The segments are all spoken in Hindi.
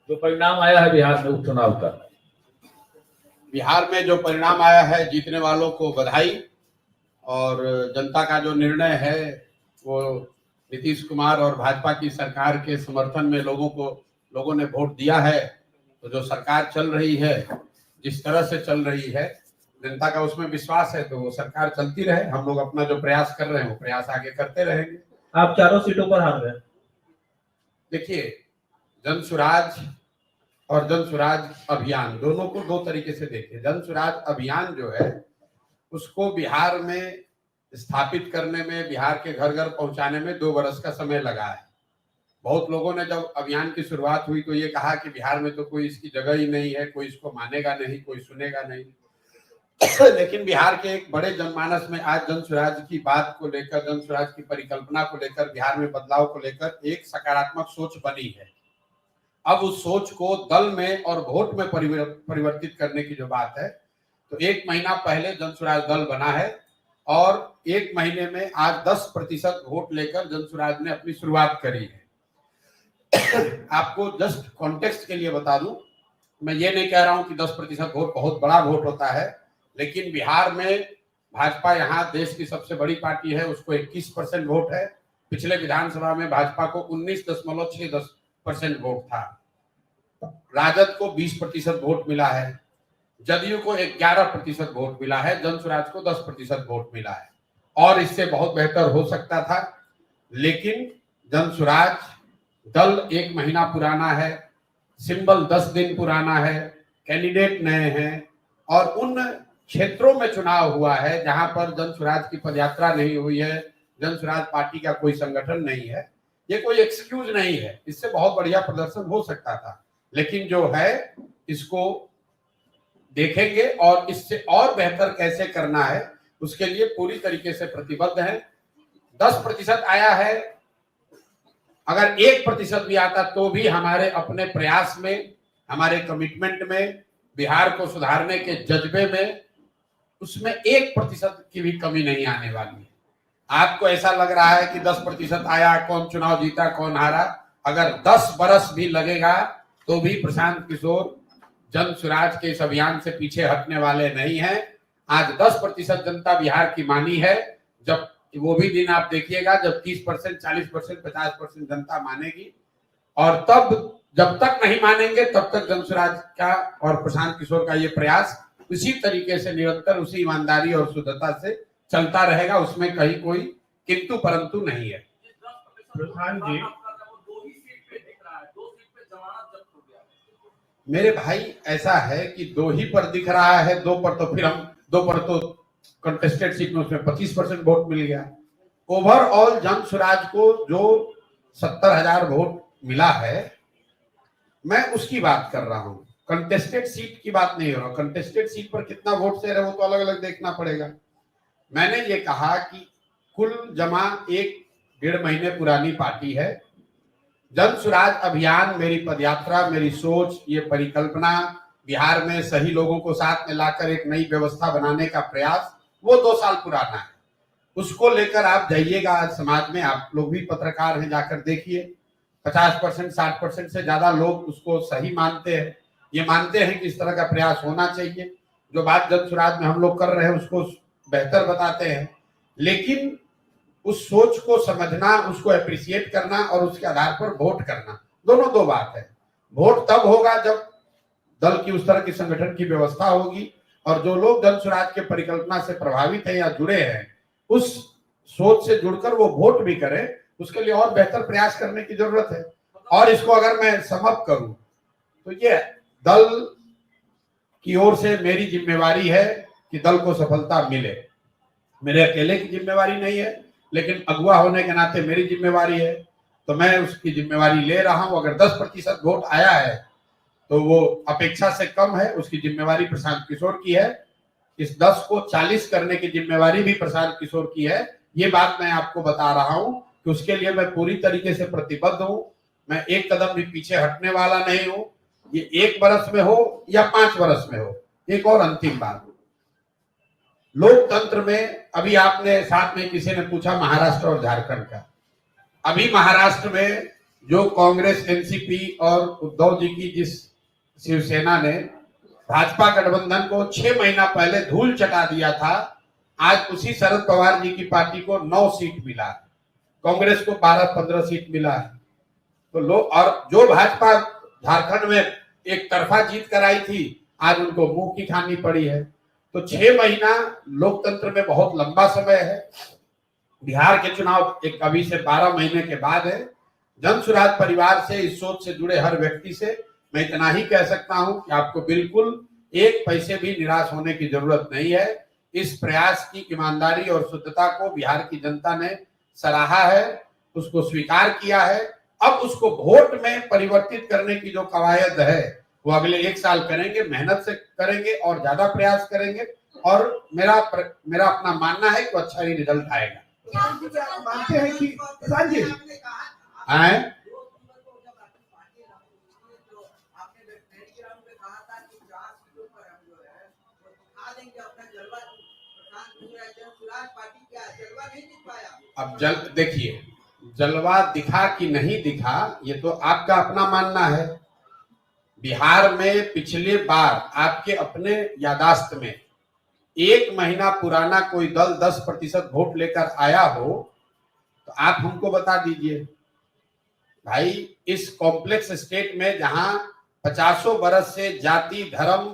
जो परिणाम आया है बिहार में उपचुनाव का, बिहार में जो परिणाम आया है, जीतने वालों को बधाई। और जनता का जो निर्णय है वो नीतीश कुमार और भाजपा की सरकार के समर्थन में लोगों ने वोट दिया है। तो जो सरकार चल रही है, जिस तरह से चल रही है, जनता का उसमें विश्वास है, तो वो सरकार चलती रहे। हम लोग अपना जो प्रयास कर रहे हैं वो प्रयास आगे करते रहेंगे। आप चारों सीटों पर हार गए। देखिए, जन सुराज और जन सुराज अभियान दोनों को दो तरीके से देखिए। जन सुराज अभियान जो है उसको बिहार में स्थापित करने में, बिहार के घर घर पहुंचाने में 2 वर्ष का समय लगा है। बहुत लोगों ने जब अभियान की शुरुआत हुई तो ये कहा कि बिहार में तो कोई इसकी जगह ही नहीं है, कोई इसको मानेगा नहीं, कोई सुनेगा नहीं। लेकिन बिहार के एक बड़े जनमानस में आज जन सुराज की बात को लेकर, जन सुराज की परिकल्पना को लेकर, बिहार में बदलाव को लेकर एक सकारात्मक सोच बनी है। अब उस सोच को दल में और वोट में परिवर्तित करने की जो बात है, तो 1 महीना पहले जन सुराज दल बना है और 1 महीने में आज 10% वोट लेकर जन सुराज ने अपनी शुरुआत करी है। आपको जस्ट कॉन्टेक्स्ट के लिए बता दूं, मैं ये नहीं कह रहा हूं कि 10% वोट बहुत बड़ा वोट होता है, लेकिन बिहार में भाजपा यहाँ देश की सबसे बड़ी पार्टी है, उसको 21% वोट है। पिछले विधानसभा में भाजपा को 19.6% वोट था। राजद को 20% वोट मिला है, जदयू को 11% वोट मिला है, जन सुराज को 10% वोट मिला है। और इससे बहुत बेहतर हो सकता था, लेकिन जन सुराज दल 1 महीना पुराना है, सिंबल 10 दिन पुराना है, कैंडिडेट नए हैं और उन क्षेत्रों में चुनाव हुआ है जहां पर जन सुराज की पदयात्रा नहीं हुई है, जन सुराज पार्टी का कोई संगठन नहीं है। ये कोई एक्सक्यूज नहीं है, इससे बहुत बढ़िया प्रदर्शन हो सकता था, लेकिन जो है इसको देखेंगे और इससे और बेहतर कैसे करना है उसके लिए पूरी तरीके से प्रतिबद्ध है। 10% आया है, अगर 1% भी आता तो भी हमारे अपने प्रयास में, हमारे कमिटमेंट में, बिहार को सुधारने के जज्बे में, उसमें 1% की भी कमी नहीं आने वाली है। आपको ऐसा लग रहा है कि 10% आया, कौन चुनाव जीता कौन हारा, अगर 10 बरस भी लगेगा तो भी प्रशांत किशोर जन सुराज के इस अभियान से पीछे हटने वाले नहीं हैं। आज 10% जनता बिहार की मानी है, जब वो भी दिन आप देखिएगा जब 30%, 40%, 50% जनता मानेगी। और तब जब तक नहीं मानेंगे तब तक जन सुराज का और प्रशांत किशोर का ये प्रयास उसी तरीके से निरंतर, उसी ईमानदारी और शुद्धता से चलता रहेगा, उसमें कहीं कोई किंतु परंतु नहीं है। प्रधान जी, मेरे भाई ऐसा है कि 2 ही पर दिख रहा है, 2 पर तो फिर हम 2 पर तो कंटेस्टेड सीट में उसमें 25% वोट मिल गया। ओवरऑल जन सुराज को जो 70,000 वोट मिला है, मैं उसकी बात कर रहा हूं, कंटेस्टेड सीट की बात नहीं हो रहा। कंटेस्टेड सीट पर कितना वोट शेयर है वो तो अलग अलग देखना पड़ेगा। मैंने ये कहा कि कुल जमा 1-1.5 महीने पुरानी पार्टी है। जन सुराज अभियान, मेरी पदयात्रा, मेरी सोच, ये परिकल्पना, बिहार में सही लोगों को साथ में लाकर एक नई व्यवस्था बनाने का प्रयास, वो 2 साल पुराना है। उसको लेकर आप जाइएगा आज समाज में, आप लोग भी पत्रकार हैं, जाकर देखिए 50%, 60% से ज्यादा लोग उसको सही मानते हैं। ये मानते हैं कि इस तरह का प्रयास होना चाहिए। जो बात जन सुराज में हम लोग कर रहे हैं उसको बेहतर बताते हैं, लेकिन उस सोच को समझना, उसको एप्रिशिएट करना और उसके आधार पर वोट करना, दोनों 2 बात है। वोट तब होगा जब दल की उस तरह की संगठन की व्यवस्था होगी और जो लोग जन सुराज के परिकल्पना से प्रभावित हैं या जुड़े हैं, उस सोच से जुड़कर वो वोट भी करें। उसके लिए और बेहतर प्रयास करने की जरूरत है। और इसको अगर मैं समअप करूं तो ये दल की ओर से मेरी जिम्मेवारी है कि दल को सफलता मिले। मेरे अकेले की जिम्मेवारी नहीं है, लेकिन अगुवा होने के नाते मेरी जिम्मेवारी है, तो मैं उसकी जिम्मेवारी ले रहा हूं। अगर 10% वोट आया है तो वो अपेक्षा से कम है, उसकी जिम्मेवारी प्रशांत किशोर की है। इस 10 को 40 करने की जिम्मेवारी भी प्रशांत किशोर की है। ये बात मैं आपको बता रहा हूं कि उसके लिए मैं पूरी तरीके से प्रतिबद्ध हूं। मैं एक कदम भी पीछे हटने वाला नहीं हूं। ये 1 बरस में हो या 5 बरस में हो। एक और अंतिम बात, लोकतंत्र में अभी आपने साथ में किसी ने पूछा महाराष्ट्र और झारखंड का, अभी महाराष्ट्र में जो कांग्रेस, एनसीपी और उद्धव जी की जिस शिवसेना ने भाजपा गठबंधन को 6 महीना पहले धूल चटा दिया था, आज उसी शरद पवार जी की पार्टी को 9 सीट मिला, कांग्रेस को 12-15 सीट मिला है। तो लोग, और जो भाजपा झारखंड में एक तरफा जीत कराई थी, आज उनको मुंह की खानी पड़ी है। तो 6 महीना लोकतंत्र में बहुत लंबा समय है। बिहार के चुनाव एक अभी से 12 महीने के बाद है। जन सुराज परिवार से, इस सोच से जुड़े हर व्यक्ति से मैं इतना ही कह सकता हूं कि आपको बिल्कुल एक पैसे भी निराश होने की जरूरत नहीं है। इस प्रयास की ईमानदारी और शुद्धता को बिहार की जनता ने सराहा है, उसको स्वीकार किया है। अब उसको वोट में परिवर्तित करने की जो कवायद है वो अगले 1 साल करेंगे, मेहनत से करेंगे और ज्यादा प्रयास करेंगे। और मेरा अपना मानना है कि अच्छा ही रिजल्ट आएगा। आप मानते हैं कि किसान जी हैं? अब देखिए, जलवा दिखा कि नहीं दिखा ये तो आपका अपना मानना है। बिहार में पिछले बार आपके अपने यादाश्त में 1 महीना पुराना कोई दल 10% वोट लेकर आया हो तो आप हमको बता दीजिए। भाई, इस कॉम्प्लेक्स स्टेट में जहां 50 बरस से जाति धर्म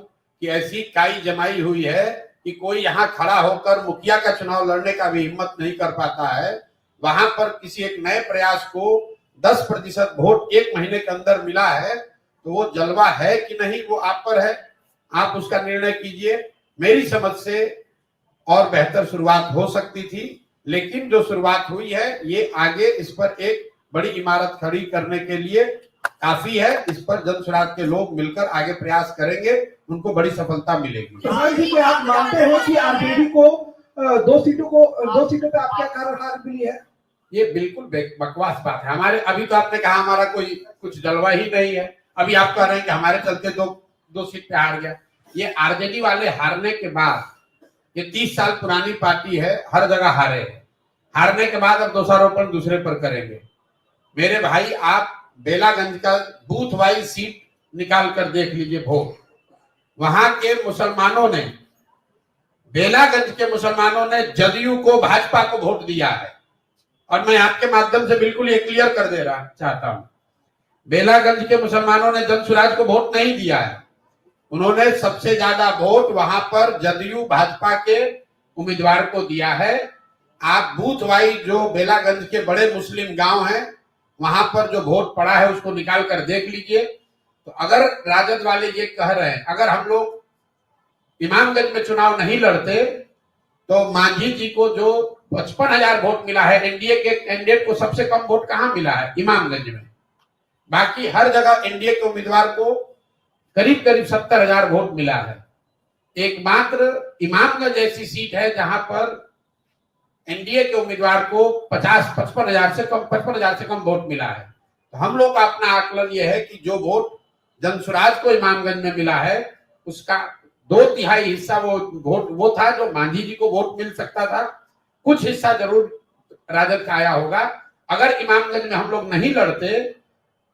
की ऐसी काई जमाई हुई है कि कोई यहाँ खड़ा होकर मुखिया का चुनाव लड़ने का भी हिम्मत नहीं कर पाता है, वहां पर किसी एक नए प्रयास को 10% वोट 1 महीने के अंदर मिला है, तो वो जलवा है कि नहीं वो आप पर है। आप उसका निर्णय कीजिए। मेरी समझ से और बेहतर शुरुआत हो सकती थी, लेकिन जो शुरुआत हुई है ये आगे इस पर एक बड़ी इमारत खड़ी करने के लिए काफी है। इस पर जन सुराज के लोग मिलकर आगे प्रयास करेंगे, उनको बड़ी सफलता मिलेगी। किसान जी, क्या आप मानते हैं कि आरजेडी को 2 सीटों पे आपके कारण हार मिली है? ये बिल्कुल बकवास बात है। हमारे, अभी तो आपने कहा हमारा कोई कुछ जलवा ही नहीं है, अभी आप कह रहे हैं कि हमारे चलते 2 सीट पे हार गया। ये आरजेडी वाले हारने के बाद, ये 30 साल पुरानी पार्टी है, हर जगह हारे हैं। हारने के बाद अब दोषारोपण दूसरे पर करेंगे। मेरे भाई, आप बेलागंज का बूथ वाइज सीट निकाल कर देख लीजिए वोट। वहां के मुसलमानों ने, बेलागंज के मुसलमानों ने जदयू को, भाजपा को वोट दिया है। और मैं आपके माध्यम से बिल्कुल ये क्लियर कर दे रहा चाहता हूं, बेलागंज के मुसलमानों ने जन सुराज को वोट नहीं दिया है। उन्होंने सबसे ज्यादा वोट वहां पर जदयू भाजपा के उम्मीदवार को दिया है। आप बूथ वाइज जो बेलागंज के बड़े मुस्लिम गांव हैं वहां पर जो वोट पड़ा है उसको निकाल कर देख लीजिए। तो अगर राजद वाले ये कह रहे हैं अगर हम लोग इमामगंज में चुनाव नहीं लड़ते तो मांझी जी को जो 55,000 वोट मिला है, एनडीए के कैंडिडेट को सबसे कम वोट कहां मिला है? इमामगंज में। बाकी हर जगह एनडीए के उम्मीदवार को करीब 70,000 वोट मिला है। एकमात्र इमामगंज ऐसी सीट है जहां पर एनडीए के उम्मीदवार को 55,000 से कम वोट मिला है। तो हम लोग का अपना आकलन यह है कि जो वोट जनसुराज को इमामगंज में मिला है उसका 2/3 हिस्सा वो था जो मांझी जी को वोट मिल सकता था। कुछ हिस्सा जरूर राजद का आया होगा। अगर इमामगंज में हम लोग नहीं लड़ते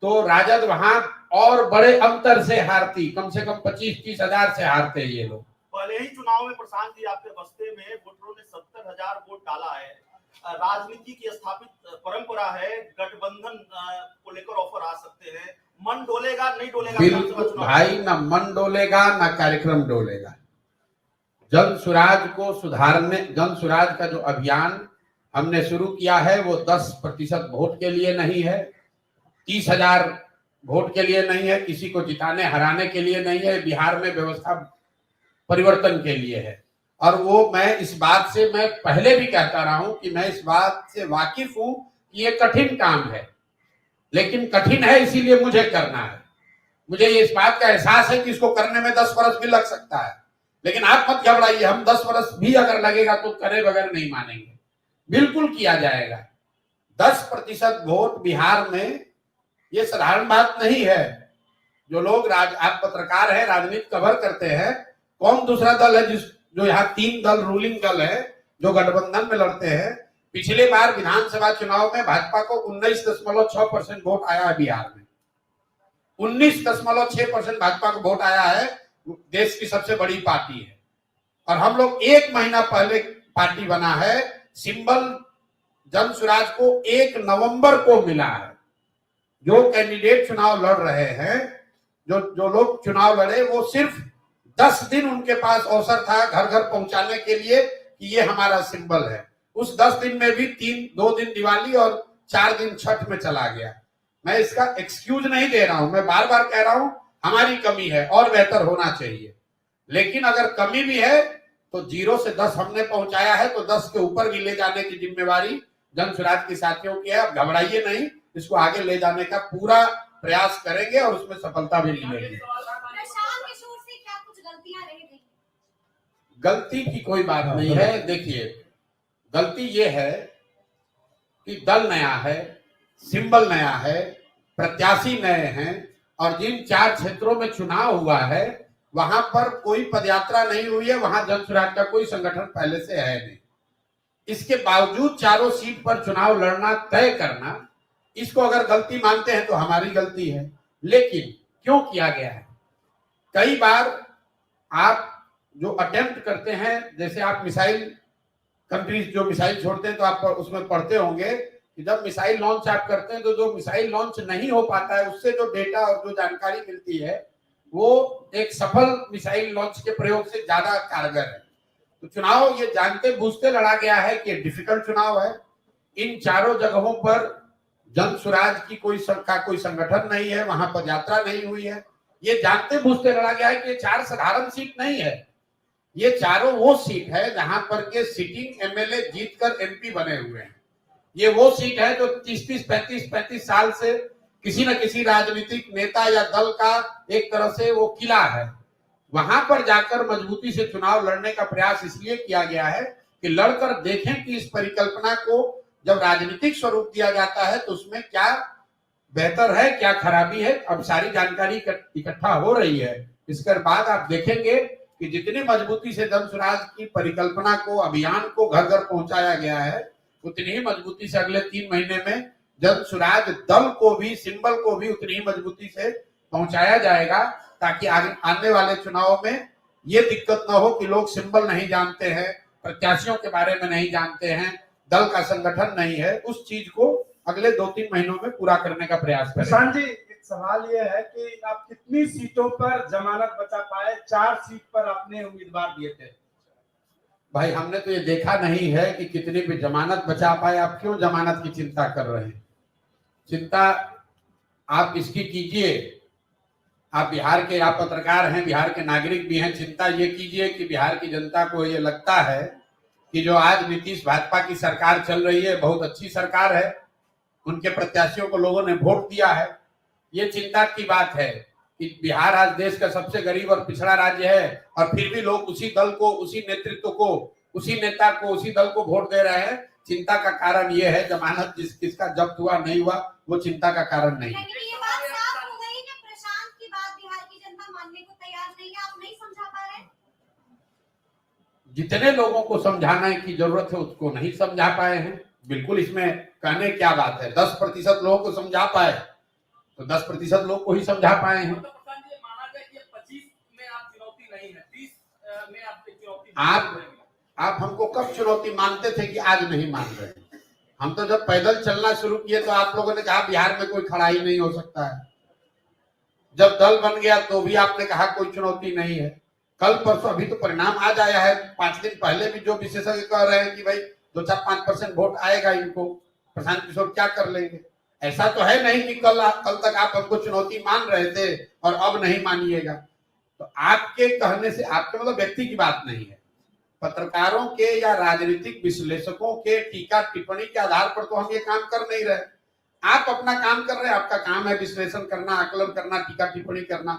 तो राजद वहां और बड़े अंतर से हारती, कम से कम 25-30 हजार से हारते ये लोग। पहले ही चुनाव में प्रशांत जी आपके बस्ते में वोटरों ने 70,000 वोट डाला है। राजनीति की स्थापित परंपरा है, गठबंधन को लेकर ऑफर आ सकते हैं। मन डोलेगा नहीं डोलेगा? बिल्कुल भाई, ना मन डोलेगा ना कार्यक्रम डोलेगा। जन सुराज को सुधारने, जन सुराज का जो अभियान हमने शुरू किया है वो 10% वोट के लिए नहीं है, 30,000 वोट के लिए नहीं है, किसी को जिताने हराने के लिए नहीं है, बिहार में व्यवस्था परिवर्तन के लिए है। और वो मैं इस बात से, मैं पहले भी कहता रहा हूं कि मैं इस बात से वाकिफ हूं कि ये कठिन काम है, लेकिन कठिन है इसीलिए मुझे करना है। मुझे ये इस बात का एहसास है कि इसको करने में 10 वर्ष भी लग सकता है, लेकिन आप मत घबराइए, हम 10 वर्ष भी अगर लगेगा तो करे बगैर नहीं मानेंगे, बिल्कुल किया जाएगा। 10% वोट बिहार में ये साधारण बात नहीं है। जो लोग आप पत्रकार हैं, राजनीति कवर करते हैं, कौन दूसरा दल है जो यहाँ 3 दल रूलिंग दल है जो गठबंधन में लड़ते हैं, पिछले बार विधानसभा चुनाव में भाजपा को 19.6% वोट आया है बिहार में। 19.6% भाजपा को वोट आया है। देश की सबसे बड़ी पार्टी है। और हम लोग 1 महीना पहले पार्टी बना है। सिंबल जन स्वराज को 1 नवंबर को मिला है। जो कैंडिडेट चुनाव लड़ रहे हैं, जो लोग चुनाव लड़े, वो सिर्फ 10 दिन उनके पास अवसर था घर घर पहुंचाने के लिए कि ये हमारा सिंबल है। उस 10 दिन में भी 2 दिन दिवाली और 4 दिन छठ में चला गया। मैं इसका एक्सक्यूज नहीं दे रहा हूं, मैं बार बार कह रहा हूं हमारी कमी है और बेहतर होना चाहिए। लेकिन अगर कमी भी है तो 0 से 10 हमने पहुंचाया है, तो 10 के ऊपर भी ले जाने की जिम्मेवारी जन स्वराज के साथियों की है। अब घबराइए नहीं, इसको आगे ले जाने का पूरा प्रयास करेंगे और उसमें सफलता भी मिलेगी। गलती की कोई बात नहीं है। देखिए, गलती ये है कि दल नया है, सिंबल नया है, प्रत्याशी नए हैं, और जिन 4 क्षेत्रों में चुनाव हुआ है वहां पर कोई पदयात्रा नहीं हुई है, वहां जन स्वराज का कोई संगठन पहले से है नहीं। इसके बावजूद चारों सीट पर चुनाव लड़ना, तय करना, इसको अगर गलती मानते हैं तो हमारी गलती है। लेकिन क्यों किया गया है? कई बार आप जो अटेम्प्ट करते हैं, जैसे आप मिसाइल कंट्रीज जो मिसाइल छोड़ते हैं तो आप उसमें पढ़ते होंगे कि जब मिसाइल लॉन्च आप करते हैं तो जो मिसाइल लॉन्च नहीं हो पाता है उससे जो डेटा और जो जानकारी मिलती है वो एक सफल मिसाइल लॉन्च के प्रयोग से ज्यादा कारगर है। तो चुनाव ये जानते बूझते लड़ा गया है कि डिफिकल्ट चुनाव है। इन चारों जगहों पर जन स्वराज की कोई संगठन नहीं है, वहां पर यात्रा नहीं हुई है। ये जानते बूझते लड़ा गया है कि ये 4 साधारण सीट नहीं है, ये चारों वो सीट है जहां पर के सिटिंग एमएलए जीतकर एमपी बने हुए हैं। ये वो सीट है जो 30-30, 35-35 साल से किसी न किसी राजनीतिक नेता या दल का एक तरह से वो किला है। वहां पर जाकर मजबूती से चुनाव लड़ने का प्रयास इसलिए किया गया है कि लड़कर देखें कि इस परिकल्पना को जब राजनीतिक स्वरूप दिया जाता है तो उसमें क्या बेहतर है, क्या खराबी है। अब सारी जानकारी इकट्ठा हो रही है। इसके बाद आप देखेंगे कि जितनी मजबूती से जन स्वराज की परिकल्पना को, अभियान को घर घर पहुंचाया गया है, उतनी ही मजबूती से अगले 3 महीने में जन स्वराज दल को भी, सिंबल को भी उतनी ही मजबूती से पहुंचाया जाएगा, ताकि आने वाले चुनाव में ये दिक्कत न हो कि लोग सिंबल नहीं जानते हैं, प्रत्याशियों के बारे में नहीं जानते हैं, दल का संगठन नहीं है। उस चीज को अगले 2-3 महीनों में पूरा करने का प्रयास करें। प्रशांत जी, एक सवाल ये है कि आप कितनी सीटों पर जमानत बचा पाए? 4 सीट पर आपने उम्मीदवार दिए थे। भाई, हमने तो ये देखा नहीं है कि कितनी भी जमानत बचा पाए। आप क्यों जमानत की चिंता कर रहे हैं? चिंता आप इसकी कीजिए, आप बिहार के, आप पत्रकार हैं, बिहार के नागरिक भी हैं। चिंता ये कीजिए कि बिहार की जनता को ये लगता है कि जो आज नीतीश भाजपा की सरकार चल रही है बहुत अच्छी सरकार है, उनके प्रत्याशियों को लोगों ने वोट दिया है। ये चिंता की बात है कि बिहार आज देश का सबसे गरीब और पिछड़ा राज्य है और फिर भी लोग उसी दल को, उसी नेतृत्व को, उसी नेता को, उसी दल को वोट दे रहे हैं। चिंता का कारण ये है, जमानत किसका जब्त हुआ नहीं हुआ वो चिंता का कारण नहीं है। ये बात साफ हो गई कि प्रशांत की बात बिहार की जनता मानने को तैयार नहीं है। आप नहीं समझा पा रहे? जितने लोगों को समझाने की जरूरत है उसको नहीं समझा पाए हैं। बिल्कुल, इसमें कहने क्या बात है। 10% लोगों को समझा पाए तो 10% लोग को ही समझा पाए हैं। आप हमको कब चुनौती मानते थे कि आज नहीं मान रहे? हम तो जब पैदल चलना शुरू किए तो आप लोगों ने कहा बिहार में कोई खड़ा ही नहीं हो सकता है। जब दल बन गया तो भी आपने कहा कोई चुनौती नहीं है। कल परसों अभी तो परिणाम आज आया है। 5 दिन पहले भी जो विशेषज्ञ कह रहे हैं कि भाई 2-4-5% वोट आएगा इनको, प्रशांत किशोर क्या कर लेंगे। ऐसा तो है नहीं कि कल तक आप हमको चुनौती मान रहे थे और अब नहीं मानिएगा। तो आपके कहने से, आपके मतलब व्यक्ति की बात नहीं है, पत्रकारों के या राजनीतिक विश्लेषकों के टीका टिप्पणी के आधार पर तो हम ये काम कर नहीं रहे। आप अपना काम कर रहे हैं, आपका काम है विश्लेषण करना, आकलन करना, टीका टिप्पणी करना।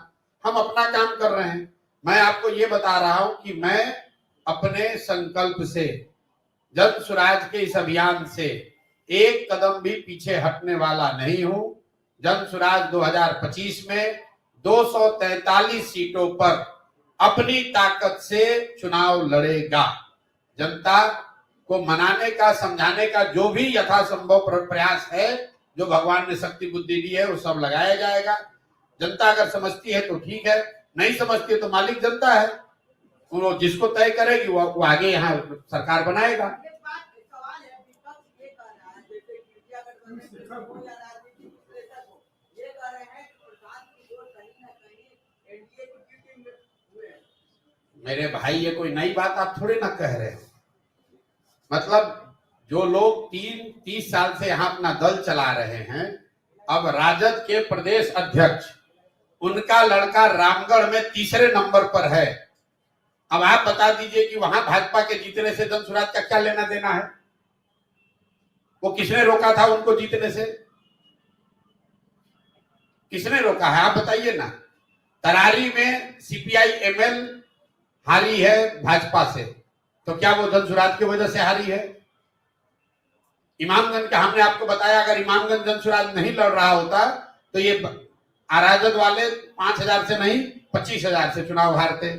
हम अपना काम कर रहे हैं। मैं आपको ये बता रहा हूं कि मैं अपने संकल्प से, जन स्वराज के इस अभियान से एक कदम भी पीछे हटने वाला नहीं हूं। जन स्वराज 2025 में 243 सीटों पर अपनी ताकत से चुनाव लड़ेगा। जनता को मनाने का, समझाने का जो भी यथासंभव प्रयास है, जो भगवान ने शक्ति बुद्धि दी है, वो सब लगाया जाएगा। जनता अगर समझती है तो ठीक है, नहीं समझती है तो मालिक जनता है, वो जिसको तय करेगी वो आगे यहाँ सरकार बनाएगा। मेरे भाई ये कोई नई बात आप थोड़े ना कह रहे हो। मतलब जो लोग 30 साल से यहाँ अपना दल चला रहे हैं, अब राजद के प्रदेश अध्यक्ष, उनका लड़का रामगढ़ में तीसरे नंबर पर है। अब आप बता दीजिए कि वहां भाजपा के जीतने से धन स्वराज का क्या लेना देना है? वो किसने रोका था उनको जीतने से? किसने रोका है आप बताइए ना। तरारी में सीपीआई एमएल हारी है भाजपा से, तो क्या वो धन स्वराज की वजह से हारी है? इमामगंज का हमने आपको बताया, अगर इमामगंज धन स्वराज नहीं लड़ रहा होता तो ये राजद वाले 5,000 से नहीं 25,000 से चुनाव हारते।